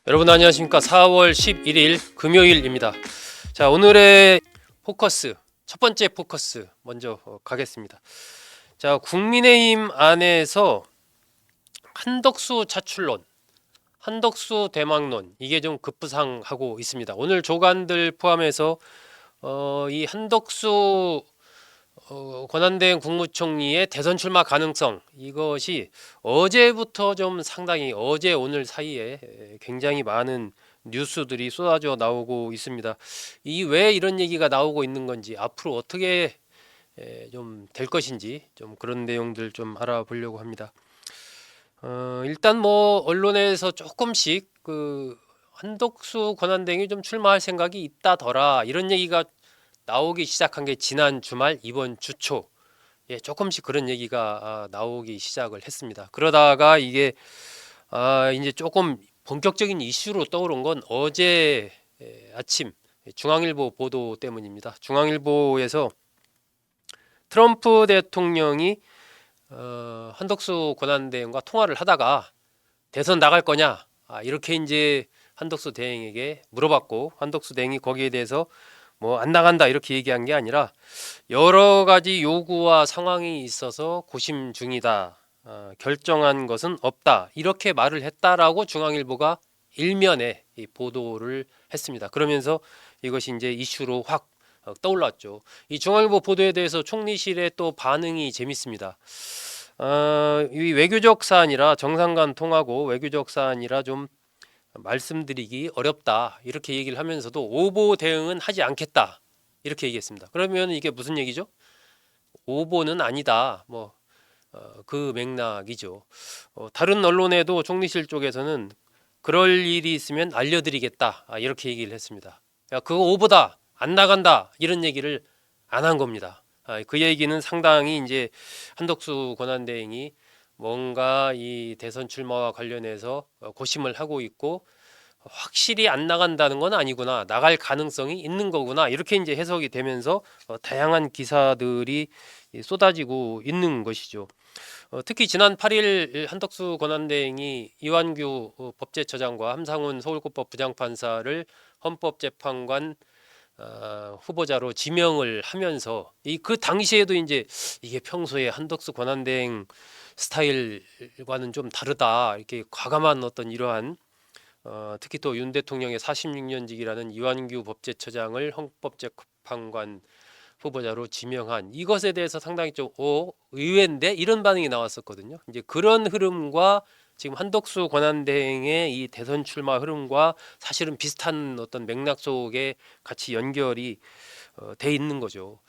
여러분 안녕하십니까. 4월 11일 금요일입니다. 자, 오늘의 포커스, 첫 번째 포커스 먼저 가겠습니다. 자, 국민의힘 안에서 한덕수 차출론, 한덕수 대망론, 이게 좀 급부상하고 있습니다. 오늘 조간들 포함해서 이 한덕수 권한대행 국무총리의 대선 출마 가능성, 이것이 어제부터 좀 상당히 어제 오늘 사이에 굉장히 많은 뉴스들이 쏟아져 나오고 있습니다. 이 왜 이런 얘기가 나오고 있는 건지, 앞으로 어떻게 좀 될 것인지, 좀 그런 내용들 좀 알아보려고 합니다. 일단 뭐 언론에서 조금씩 그 한덕수 권한대행이 좀 출마할 생각이 있다더라, 이런 얘기가 나오기 시작한 게 지난 주말, 이번 주초, 조금씩 그런 얘기가 나오기 시작을 했습니다. 그러다가 이게 이제 조금 본격적인 이슈로 떠오른 건 어제 아침 중앙일보 보도 때문입니다. 중앙일보에서 트럼프 대통령이 한덕수 권한대행과 통화를 하다가 대선 나갈 거냐, 이렇게 이제 한덕수 대행에게 물어봤고, 한덕수 대행이 거기에 대해서 뭐 안 나간다 이렇게 얘기한 게 아니라 여러 가지 요구와 상황이 있어서 고심 중이다, 결정한 것은 없다, 이렇게 말을 했다라고 중앙일보가 일면에 이 보도를 했습니다. 그러면서 이것이 이제 이슈로 확 떠올랐죠. 이 중앙일보 보도에 대해서 총리실의 또 반응이 재밌습니다. 이 외교적 사안이라, 정상 간 통하고 외교적 사안이라 좀 말씀드리기 어렵다, 이렇게 얘기를 하면서도 오보 대응은 하지 않겠다, 이렇게 얘기했습니다. 그러면 이게 무슨 얘기죠? 오보는 아니다, 뭐 그 맥락이죠. 다른 언론에도 총리실 쪽에서는 그럴 일이 있으면 알려드리겠다, 이렇게 얘기를 했습니다. 야, 그거 오보다, 안 나간다, 이런 얘기를 안 한 겁니다. 그 얘기는 상당히 이제 한덕수 권한대행이 뭔가 이 대선 출마와 관련해서 고심을 하고 있고, 확실히 안 나간다는 건 아니구나, 나갈 가능성이 있는 거구나, 이렇게 이제 해석이 되면서 다양한 기사들이 쏟아지고 있는 것이죠. 특히 지난 8일 한덕수 권한대행이 이완규 법제처장과 함상훈 서울고법 부장판사를 헌법재판관 후보자로 지명을 하면서, 그 당시에도 이제 이게 평소에 한덕수 권한대행 스타일과는 좀 다르다, 이렇게 과감한 어떤 이러한 특히 또 윤 대통령의 46년직이라는 이완규 법제처장을 헌법재판관 후보자로 지명한 이것에 대해서 상당히 좀 의외인데, 이런 반응이 나왔었거든요. 이제 그런 흐름과 지금 한덕수 권한대행의 이 대선 출마 흐름과 사실은 비슷한 어떤 맥락 속에 같이 연결이 돼 있는 거죠.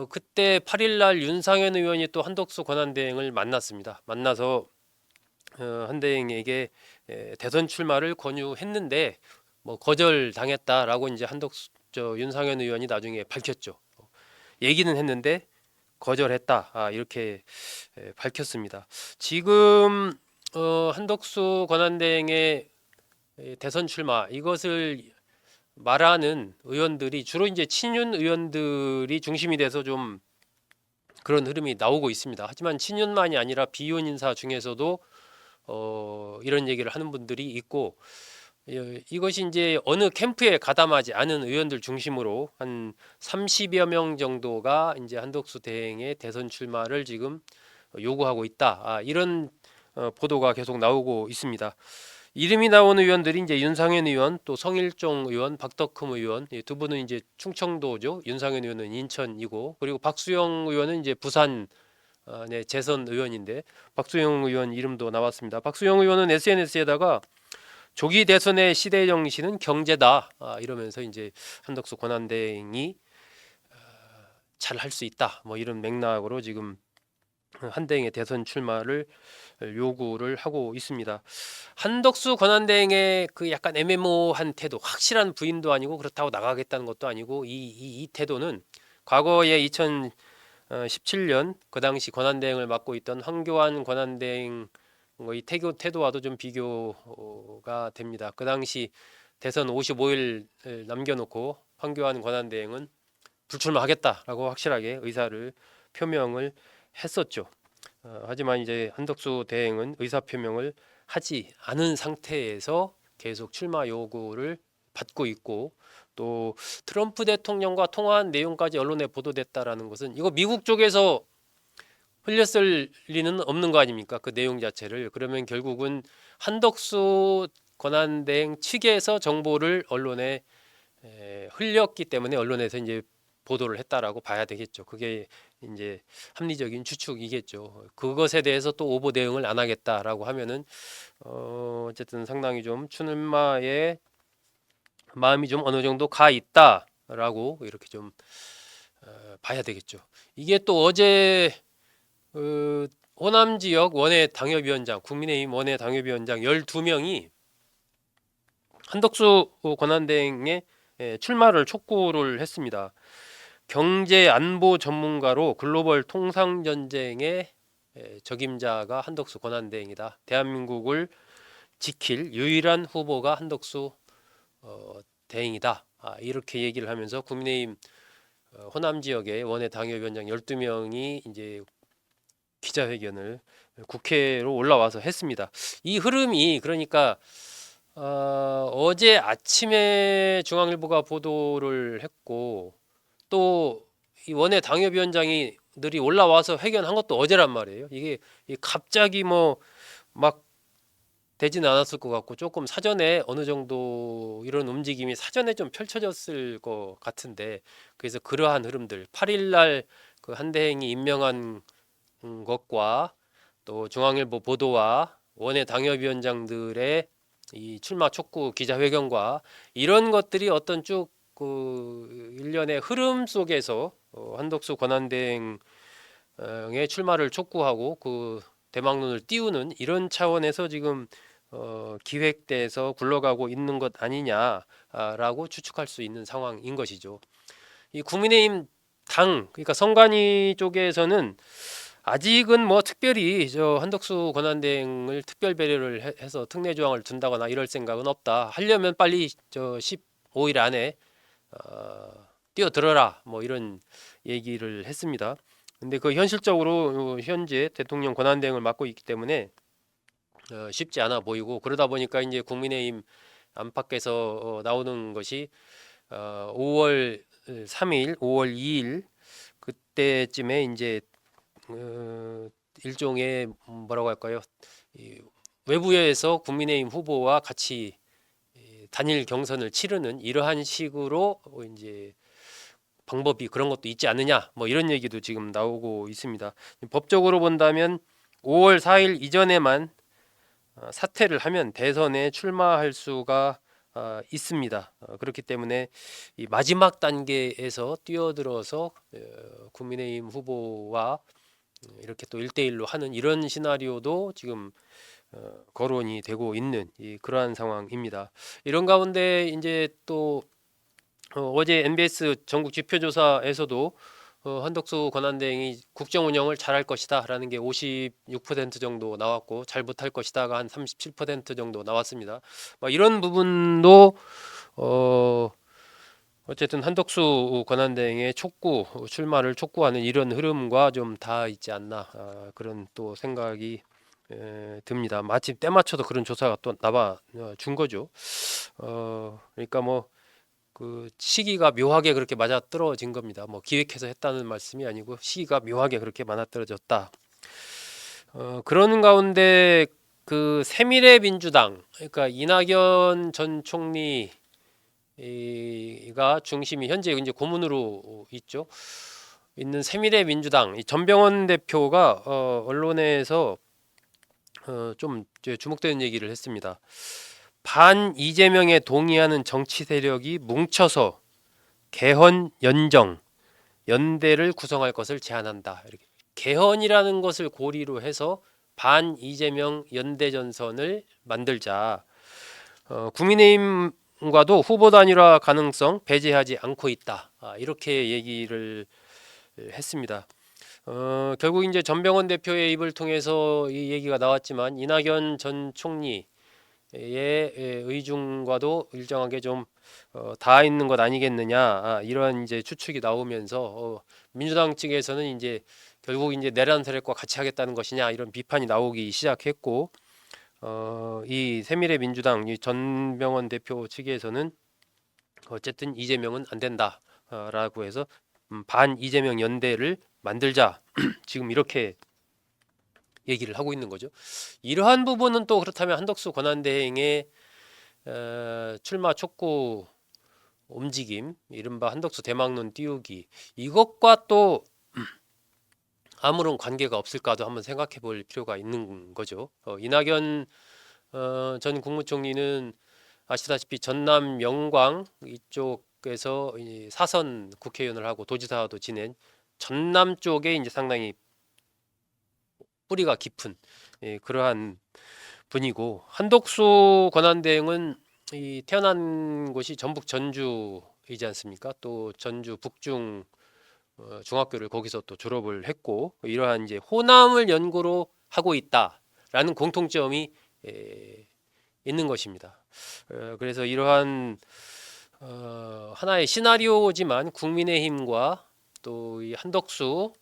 그때 8일날 윤상현 의원이 또 한덕수 권한대행을 만났습니다. 만나서 한 대행에게 대선 출마를 권유했는데 뭐 거절당했다라고 이제 윤상현 의원이 나중에 밝혔죠. 얘기는 했는데 거절했다, 이렇게 밝혔습니다. 지금 한덕수 권한대행의 대선 출마, 이것을 말하는 의원들이 주로 이제 친윤 의원들이 중심이 돼서 좀 그런 흐름이 나오고 있습니다. 하지만 친윤만이 아니라 비윤 인사 중에서도 이런 얘기를 하는 분들이 있고, 이것이 이제 어느 캠프에 가담하지 않은 의원들 중심으로 한 30여 명 정도가 이제 한덕수 대행의 대선 출마를 지금 요구하고 있다, 이런 보도가 계속 나오고 있습니다. 이름이 나오는 의원들이 이제 윤상현 의원, 또 성일종 의원, 박덕흠 의원, 두 분은 이제 충청도죠. 윤상현 의원은 인천이고, 그리고 박수영 의원은 이제 부산 네, 재선 의원인데, 박수영 의원 이름도 나왔습니다. 박수영 의원은 SNS에다가 조기 대선의 시대 정신은 경제다, 이러면서 이제 한덕수 권한대행이 잘 할 수 있다, 뭐 이런 맥락으로 지금 한대행의 대선 출마를 요구를 하고 있습니다. 한덕수 권한대행의 그 약간 애매모호한 태도, 확실한 부인도 아니고 그렇다고 나가겠다는 것도 아니고, 이 태도는 과거에 2017년 그 당시 권한대행을 맡고 있던 황교안 권한대행 이 태도와도 좀 비교가 됩니다. 그 당시 대선 55일 남겨놓고 황교안 권한대행은 불출마하겠다라고 확실하게 의사를 표명을 했었죠. 하지만 이제 한덕수 대행은 의사 표명을 하지 않은 상태에서 계속 출마 요구를 받고 있고, 또 트럼프 대통령과 통화한 내용까지 언론에 보도됐다라는 것은 이거 미국 쪽에서 흘렸을 리는 없는 거 아닙니까? 그 내용 자체를. 그러면 결국은 한덕수 권한대행 측에서 정보를 언론에 흘렸기 때문에 언론에서 이제 보도를 했다라고 봐야 되겠죠. 그게 이제 합리적인 추측이겠죠. 그것에 대해서 또 오보 대응을 안 하겠다라고 하면은 어쨌든 상당히 좀 출마에 마음이 좀 어느 정도 가 있다라고 이렇게 좀 봐야 되겠죠. 이게 또 어제 호남 지역 원외 당협위원장, 국민의힘 원외 당협위원장 12명이 한덕수 권한대행의 출마를 촉구를 했습니다. 경제 안보 전문가로 글로벌 통상 전쟁의 적임자가 한덕수 권한대행이다. 대한민국을 지킬 유일한 후보가 한덕수 대행이다. 이렇게 얘기를 하면서 국민의힘 호남 지역의 원외 당협위원장 12명이 이제 기자회견을 국회로 올라와서 했습니다. 이 흐름이 그러니까 어제 아침에 중앙일보가 보도를 했고, 또 이 원외 당협위원장이들이 올라와서 회견한 것도 어제란 말이에요. 이게 갑자기 뭐 막 되지는 않았을 것 같고, 조금 사전에 어느 정도 이런 움직임이 사전에 좀 펼쳐졌을 것 같은데, 그래서 그러한 흐름들 8일날 그 한대행이 임명한 것과 또 중앙일보 보도와 원외 당협위원장들의 이 출마 촉구 기자회견과 이런 것들이 어떤 쭉 그 일련의 흐름 속에서 한덕수 권한대행의 출마를 촉구하고 그 대망론을 띄우는 이런 차원에서 지금 기획돼서 굴러가고 있는 것 아니냐라고 추측할 수 있는 상황인 것이죠. 이 국민의힘 당, 그러니까 선관위 쪽에서는 아직은 뭐 특별히 저 한덕수 권한대행을 특별 배려를 해서 특례 조항을 둔다거나 이럴 생각은 없다. 하려면 빨리 저 15일 안에 뛰어들어라 뭐 이런 얘기를 했습니다. 근데 그 현실적으로 현재 대통령 권한대행을 맡고 있기 때문에 쉽지 않아 보이고, 그러다 보니까 이제 국민의힘 안팎에서 나오는 것이 5월 3일, 5월 2일 그때쯤에 이제 일종의 뭐라고 할까요? 이 외부에서 국민의힘 후보와 같이 단일 경선을 치르는 이러한 식으로 이제 방법이 그런 것도 있지 않느냐 뭐 이런 얘기도 지금 나오고 있습니다. 법적으로 본다면 5월 4일 이전에만 사퇴를 하면 대선에 출마할 수가 있습니다. 그렇기 때문에 이 마지막 단계에서 뛰어들어서 국민의힘 후보와 이렇게 또 1대1로 하는 이런 시나리오도 지금 거론이 되고 있는 그러한 상황입니다. 이런 가운데 이제 또 어제 MBS 전국 지표조사에서도 한덕수 권한대행이 국정 운영을 잘할 것이다라는 게 56% 정도 나왔고, 잘 못할 것이다가 한 37% 정도 나왔습니다. 이런 부분도 어쨌든 한덕수 권한대행의 촉구 출마를 촉구하는 이런 흐름과 좀 다 있지 않나, 그런 또 생각이 듭니다. 마침 때 맞춰서 그런 조사가 또 나와 준 거죠. 그러니까 뭐 그 시기가 묘하게 그렇게 맞아떨어진 겁니다. 뭐 기획해서 했다는 말씀이 아니고 시기가 묘하게 그렇게 맞아떨어졌다. 그런 가운데 그 새미래 민주당, 그러니까 이낙연 전 총리가 중심이 현재 이제 고문으로 있는 새미래 민주당, 이 전병헌 대표가 언론에서 좀 주목되는 얘기를 했습니다. 반 이재명에 동의하는 정치 세력이 뭉쳐서 개헌 연정 연대를 구성할 것을 제안한다. 이렇게 개헌이라는 것을 고리로 해서 반 이재명 연대 전선을 만들자. 국민의힘과도 후보 단일화 가능성 배제하지 않고 있다. 이렇게 얘기를 했습니다. 결국 이제 전병헌 대표의 입을 통해서 이 얘기가 나왔지만 이낙연 전 총리 의 의중과도 일정하게 좀 닿아 있는 것 아니겠느냐, 이런 이제 추측이 나오면서 민주당 측에서는 이제 결국 이제 내란 세력과 같이 하겠다는 것이냐 이런 비판이 나오기 시작했고, 이 새미래민주당 이 전병헌 대표 측에서는 어쨌든 이재명은 안 된다라고 해서 반 이재명 연대를 만들자 지금 이렇게 얘기를 하고 있는 거죠. 이러한 부분은 또 그렇다면 한덕수 권한대행의 출마 촉구 움직임, 이른바 한덕수 대망론 띄우기, 이것과 또 아무런 관계가 없을까도 한번 생각해 볼 필요가 있는 거죠. 이낙연 전 국무총리는 아시다시피 전남 영광 이쪽에서 이 사선 국회의원을 하고 도지사도 지낸 전남 쪽에 이제 상당히 뿌리가 깊은 그러한 분이고, 한덕수 권한대행은 이 태어난 곳이 전북 전주이지 않습니까? 또 전주 북중 중학교를 거기서 또 졸업을 했고, 이러한 이제 호남을 연구로 하고 있다라는 공통점이 있는 것입니다. 그래서 이러한 하나의 시나리오지만 국민의힘과 또 이 한덕수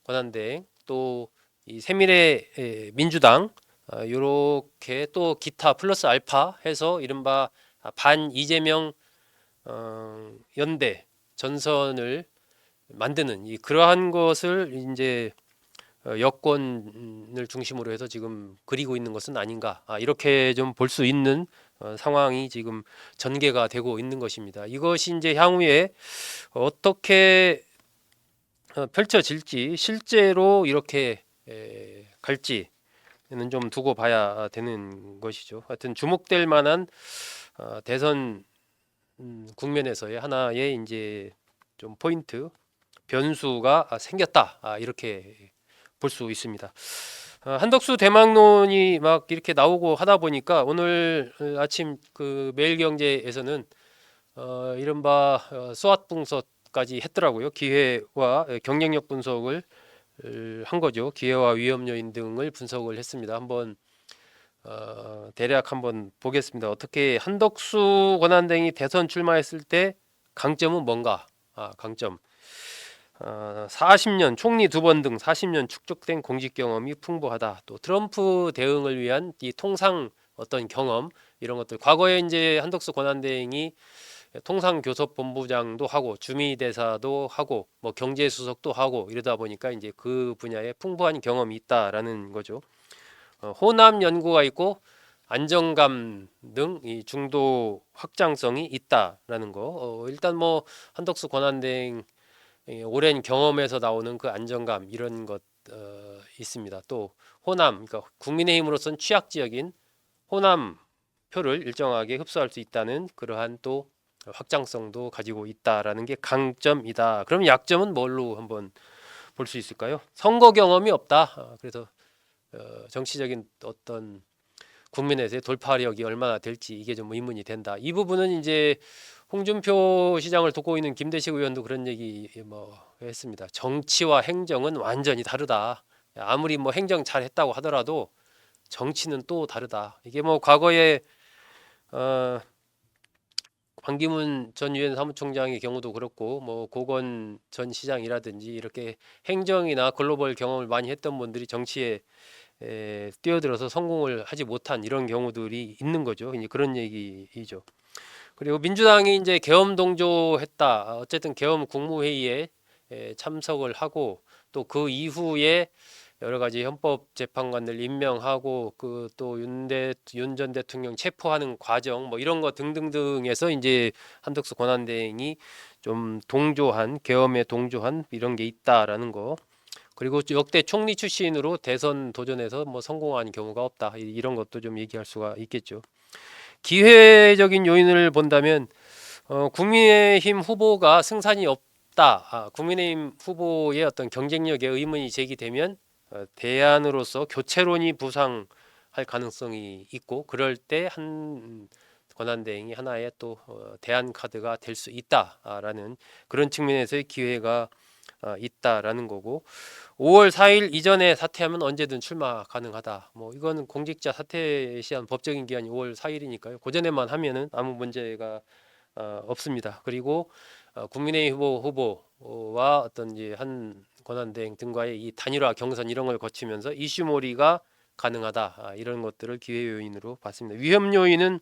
권한대행 또 이 새미래 민주당 요렇게 또 기타 플러스 알파 해서 이른바 반 이재명 연대 전선을 만드는 이 그러한 것을 이제 여권을 중심으로 해서 지금 그리고 있는 것은 아닌가, 이렇게 좀 볼 수 있는 상황이 지금 전개가 되고 있는 것입니다. 이것이 이제 향후에 어떻게 펼쳐질지, 실제로 이렇게 갈지는 좀 두고 봐야 되는 것이죠. 하여튼 주목될 만한 대선 국면에서의 하나의 이제 좀 포인트 변수가 생겼다, 이렇게 볼 수 있습니다. 한덕수 대망론이 막 이렇게 나오고 하다 보니까 오늘 아침 그 매일경제에서는 이른바 스왓 분석까지 했더라고요. 기회와 경쟁력 분석을 한 거죠. 기회와 위험 요인 등을 분석을 했습니다. 한번 대략 한번 보겠습니다. 어떻게 한덕수 권한대행이 대선 출마했을 때 강점은 뭔가? 강점. 40년 총리 2번 등 40년 축적된 공직 경험이 풍부하다. 또 트럼프 대응을 위한 이 통상 어떤 경험, 이런 것들. 과거에 이제 한덕수 권한대행이 통상교섭본부장도 하고 주미대사도 하고 뭐 경제수석도 하고 이러다 보니까 이제 그 분야에 풍부한 경험이 있다라는 거죠. 호남 연구가 있고 안정감 등 이 중도 확장성이 있다라는 거. 일단 뭐 한덕수 권한대행 오랜 경험에서 나오는 그 안정감, 이런 것 있습니다. 또 호남, 그러니까 국민의힘으로서는 취약 지역인 호남 표를 일정하게 흡수할 수 있다는 그러한 또 확장성도 가지고 있다라는 게 강점이다. 그럼 약점은 뭘로 한번 볼 수 있을까요? 선거 경험이 없다. 그래서 정치적인 어떤 국민에서의 돌파력이 얼마나 될지 이게 좀 의문이 된다. 이 부분은 이제 홍준표 시장을 돕고 있는 김대식 의원도 그런 얘기 뭐 했습니다. 정치와 행정은 완전히 다르다. 아무리 뭐 행정 잘했다고 하더라도 정치는 또 다르다. 이게 뭐 과거에 반기문 전 유엔 사무총장의 경우도 그렇고, 뭐 고건 전 시장이라든지 이렇게 행정이나 글로벌 경험을 많이 했던 분들이 정치에 뛰어들어서 성공을 하지 못한 이런 경우들이 있는 거죠. 이제 그런 얘기이죠. 그리고 민주당이 이제 계엄 동조했다. 어쨌든 계엄 국무회의에 참석을 하고 또 그 이후에 여러 가지 헌법재판관들 임명하고 그 또 윤 전 대통령 체포하는 과정 뭐 이런 거 등등등에서 이제 한덕수 권한대행이 좀 동조한, 계엄에 동조한 이런 게 있다라는 거. 그리고 역대 총리 출신으로 대선 도전에서 뭐 성공한 경우가 없다, 이런 것도 좀 얘기할 수가 있겠죠. 기회적인 요인을 본다면 국민의힘 후보가 승산이 없다. 국민의힘 후보의 어떤 경쟁력에 의문이 제기되면 대안으로서 교체론이 부상할 가능성이 있고, 그럴 때 한 권한대행이 하나의 또 대안 카드가 될 수 있다라는 그런 측면에서의 기회가 있다라는 거고, 5월 4일 이전에 사퇴하면 언제든 출마 가능하다. 뭐 이거는 공직자 사퇴 시한 법적인 기한이 5월 4일이니까요. 그 전에만 하면은 아무 문제가 없습니다. 그리고 국민의힘 후보와 어떤 이제 한 권한대행 등과의 이 단일화 경선 이런 걸 거치면서 이슈몰이가 가능하다. 이런 것들을 기회 요인으로 봤습니다. 위험 요인은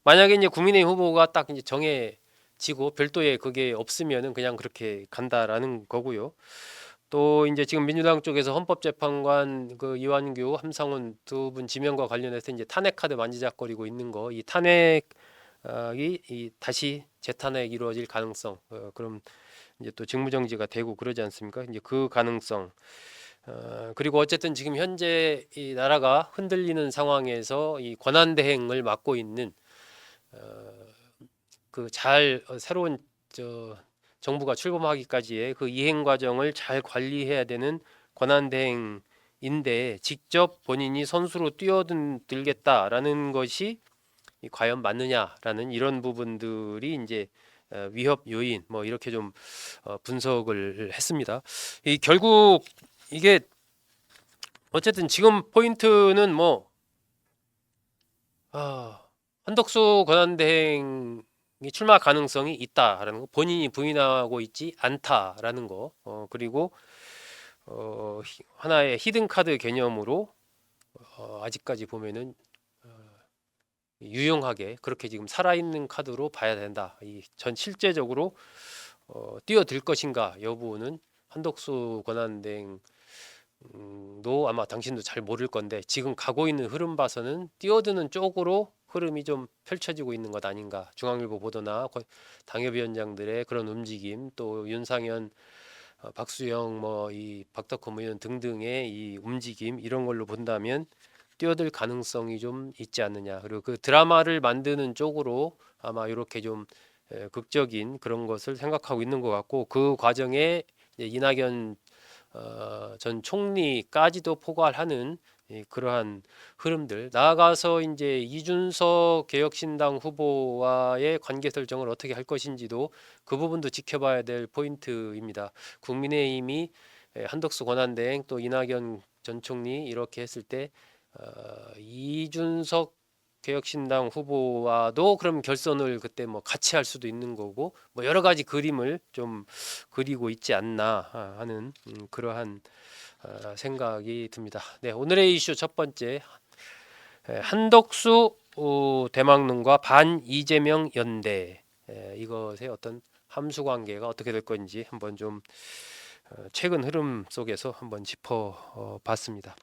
만약에 이제 국민의힘 후보가 딱 이제 정해지고 별도의 그게 없으면은 그냥 그렇게 간다라는 거고요. 또 이제 지금 민주당 쪽에서 헌법재판관 그 이완규, 함상훈 두 분 지명과 관련해서 이제 탄핵 카드 만지작거리고 있는 거, 이 탄핵이 이 다시 재탄핵 이루어질 가능성, 그럼 이제 또 직무정지가 되고 그러지 않습니까? 이제 그 가능성. 그리고 어쨌든 지금 현재 이 나라가 흔들리는 상황에서 이 권한대행을 맡고 있는 그 잘 새로운 저 정부가 출범하기까지의 그 이행 과정을 잘 관리해야 되는 권한대행인데 직접 본인이 선수로 뛰어들겠다라는 것이 과연 맞느냐라는 이런 부분들이 이제 위협 요인 뭐 이렇게 좀 분석을 했습니다. 이 결국 이게 어쨌든 지금 포인트는 뭐 한덕수 권한대행이 출마 가능성이 있다라는 거, 본인이 부인하고 있지 않다라는 거, 그리고 하나의 히든 카드 개념으로 아직까지 보면은 유용하게 그렇게 지금 살아있는 카드로 봐야 된다. 이 전 실제적으로 뛰어들 것인가 여부는 한덕수 권한대행도 아마 당신도 잘 모를 건데 지금 가고 있는 흐름 봐서는 뛰어드는 쪽으로 흐름이 좀 펼쳐지고 있는 것 아닌가. 중앙일보 보도나 당협위원장들의 그런 움직임, 또 윤상현, 박수영, 뭐 이 박덕흠 의원 등등의 이 움직임 이런 걸로 본다면 뛰어들 가능성이 좀 있지 않느냐. 그리고 그 드라마를 만드는 쪽으로 아마 이렇게 좀 극적인 그런 것을 생각하고 있는 것 같고 그 과정에 이제 이낙연 전 총리까지도 포괄하는 그러한 흐름들 나아가서 이제 이준석 개혁신당 후보와의 관계 설정을 어떻게 할 것인지도 그 부분도 지켜봐야 될 포인트입니다. 국민의힘이 한덕수 권한대행 또 이낙연 전 총리 이렇게 했을 때 이준석 개혁신당 후보와도 그럼 결선을 그때 뭐 같이 할 수도 있는 거고 뭐 여러 가지 그림을 좀 그리고 있지 않나 하는 그러한 생각이 듭니다. 네, 오늘의 이슈 첫 번째 한덕수 대망론과 반 이재명 연대 이것의 어떤 함수 관계가 어떻게 될 건지 한번 좀 최근 흐름 속에서 한번 짚어 봤습니다.